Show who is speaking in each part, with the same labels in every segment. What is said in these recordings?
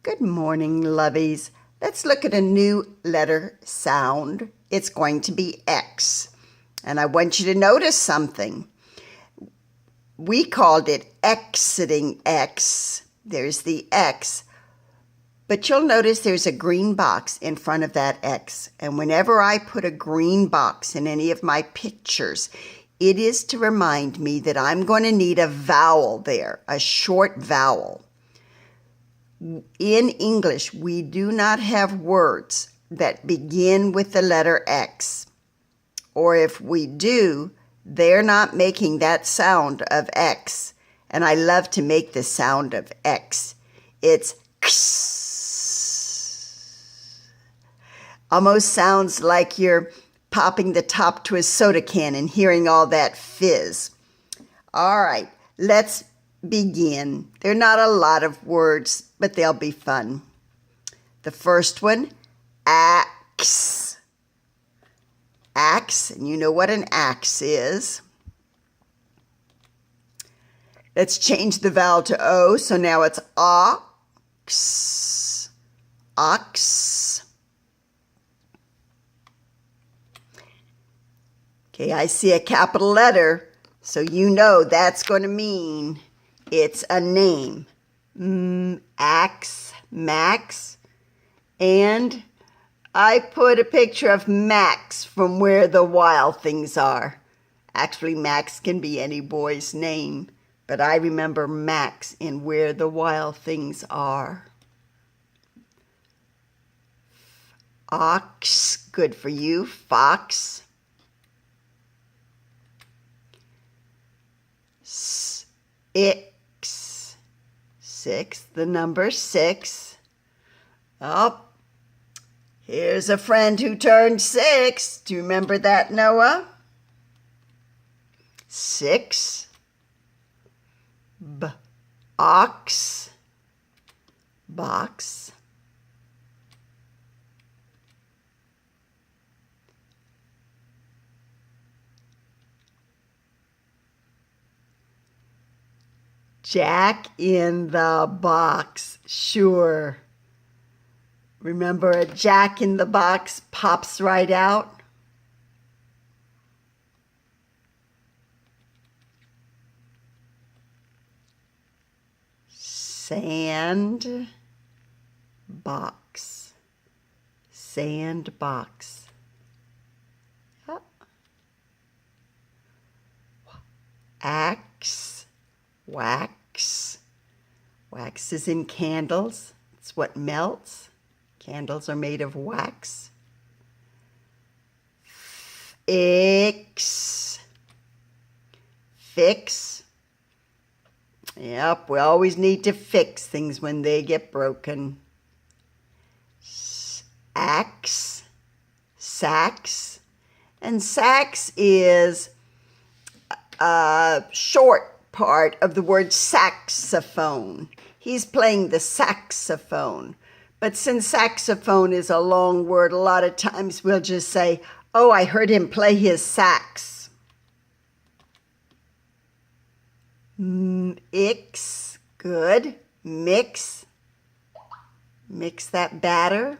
Speaker 1: Good morning, lovies. Let's look at a new letter sound. It's going to be X. And I want you to notice something. We called it exiting X. There's the X. But you'll notice there's a green box in front of that X. And whenever I put a green box in any of my pictures, it is to remind me that I'm going to need a vowel there, a short vowel. In English, we do not have words that begin with the letter X. Or if we do, they're not making that sound of X. And I love to make the sound of X. It's X. Almost sounds like you're popping the top to a soda can and hearing all that fizz. All right, let's begin. There are not a lot of words, but they'll be fun. The first one, axe. Axe, and you know what an axe is. Let's change the vowel to O, so now it's ox. Ox. Okay, I see a capital letter, so you know that's going to mean it's a name. Axe, Max, and I put a picture of Max from Where the Wild Things Are. Actually, Max can be any boy's name, but I remember Max in Where the Wild Things Are. Ox, good for you. Fox. Six, the number 6. Oh, here's a friend who turned 6. Do you remember that, Noah? 6. Ox. Box. Jack in the Box, sure. Remember a Jack in the Box pops right out? Sand box. Sandbox. Oh. Axe. Wax. Wax is in candles. It's what melts. Candles are made of wax. Fix. Fix. Yep, we always need to fix things when they get broken. Axe. Sax. And sax is a short part of the word saxophone. He's playing the saxophone. But since saxophone is a long word, a lot of times we'll just say, oh, I heard him play his sax. Mix, good. Mix. Mix that batter.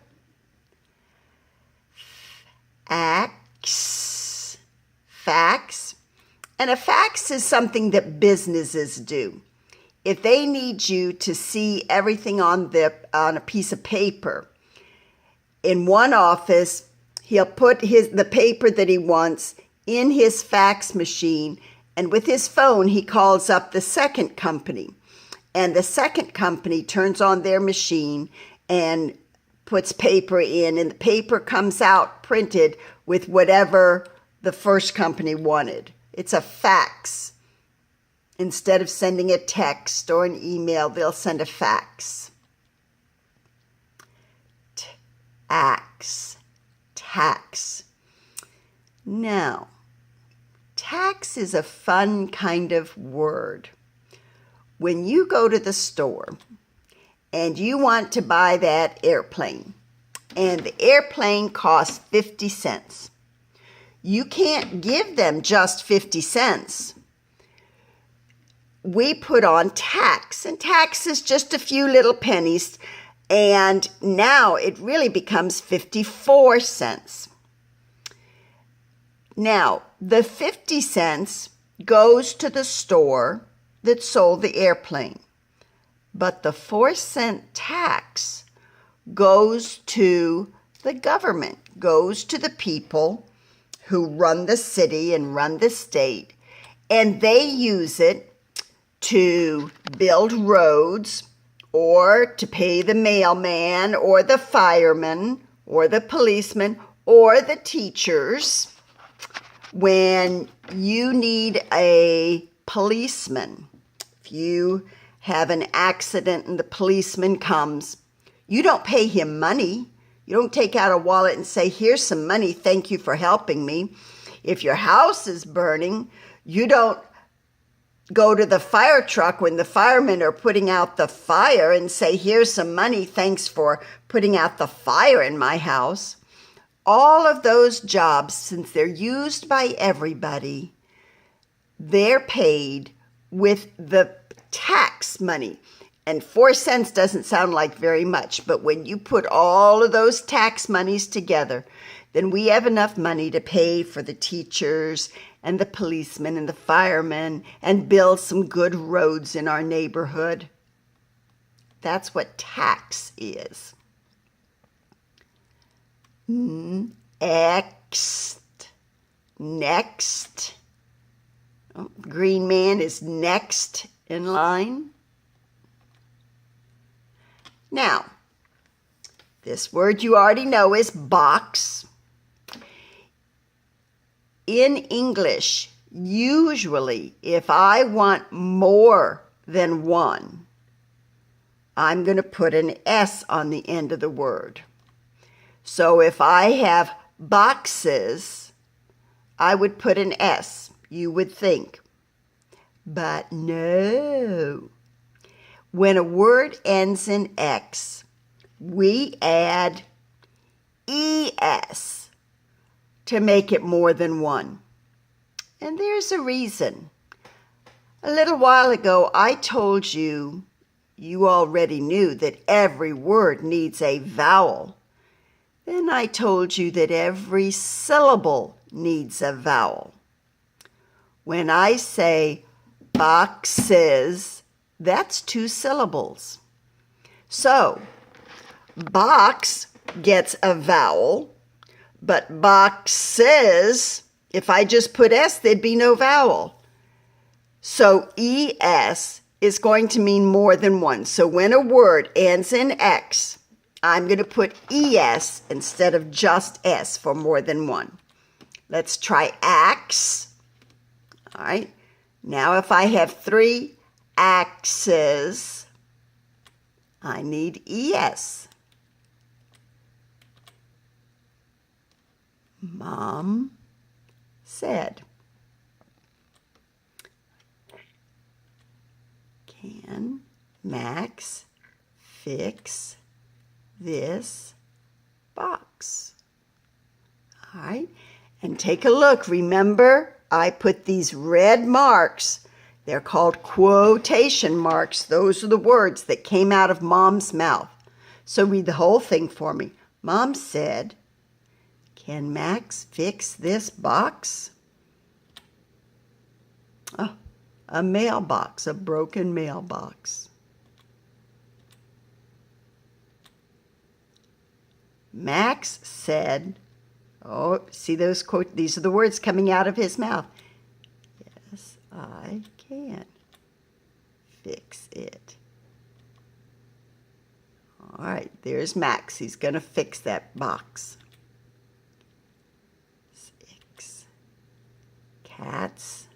Speaker 1: Ax. Fax. And a fax is something that businesses do. If they need you to see everything on a piece of paper, in one office, he'll put the paper that he wants in his fax machine, and with his phone, he calls up the second company. And the second company turns on their machine and puts paper in, and the paper comes out printed with whatever the first company wanted. It's a fax. Instead of sending a text or an email, they'll send a fax. Tax. Tax. Now, tax is a fun kind of word. When you go to the store and you want to buy that airplane, and the airplane costs 50 cents, you can't give them just 50 cents. We put on tax, and tax is just a few little pennies And now it really becomes 54 cents. Now, the 50 cents goes to the store that sold the airplane, but the 4-cent tax goes to the government, goes to the people who run the city and run the state, and they use it to build roads or to pay the mailman or the fireman or the policeman or the teachers. When you need a policeman, if you have an accident and the policeman comes, you don't pay him money. You don't take out a wallet and say, here's some money, thank you for helping me. If your house is burning, you don't go to the fire truck when the firemen are putting out the fire and say, here's some money, thanks for putting out the fire in my house. All of those jobs, since they're used by everybody, they're paid with the tax money. And 4 cents doesn't sound like very much, but when you put all of those tax monies together, then we have enough money to pay for the teachers and the policemen and the firemen and build some good roads in our neighborhood. That's what tax is. Next. Oh, green man is next in line. Now, this word you already know is box. In English, usually, if I want more than one, I'm going to put an S on the end of the word. So if I have boxes, I would put an S, you would think. But no. When a word ends in X, we add ES to make it more than one. And there's a reason. A little while ago, I told you, you already knew that every word needs a vowel. Then I told you that every syllable needs a vowel. When I say boxes, that's 2 syllables. So, box gets a vowel, but boxes, if I just put S, there'd be no vowel. So ES is going to mean more than one. So when a word ends in X, I'm going to put ES instead of just S for more than one. Let's try axe. All right. Now if I have 3 axes, I need ES. Mom said. Can Max fix this box? All right, and take a look. Remember, I put these red marks. They're called quotation marks. Those are the words that came out of Mom's mouth. So read the whole thing for me. Mom said, can Max fix this box? Oh, a mailbox, a broken mailbox. Max said, oh, see those quote, these are the words coming out of his mouth. Yes, I can fix it. All right, there's Max. He's going to fix that box. 6 cats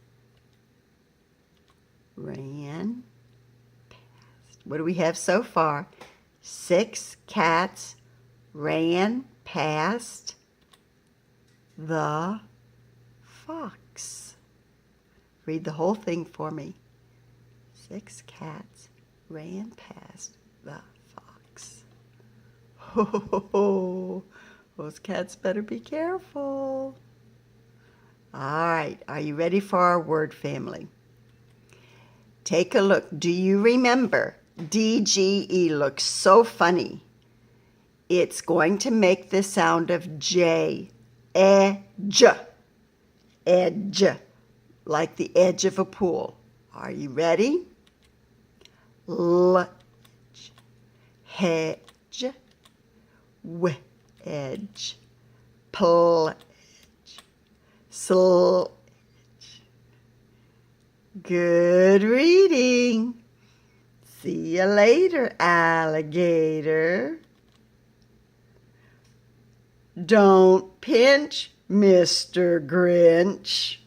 Speaker 1: ran past. What do we have so far? 6 cats ran past the fox. Read the whole thing for me. 6 cats ran past the fox. Ho, ho, ho, ho. Those cats better be careful. All right, are you ready for our word family? Take a look. Do you remember? DGE looks so funny It's going to make the sound of J. Edge. Edge. Like the edge of a pool. Are you ready? L. Hedge. Wedge. Pledge. Sledge. Good reading. See you later, alligator. Don't pinch, Mr. Grinch.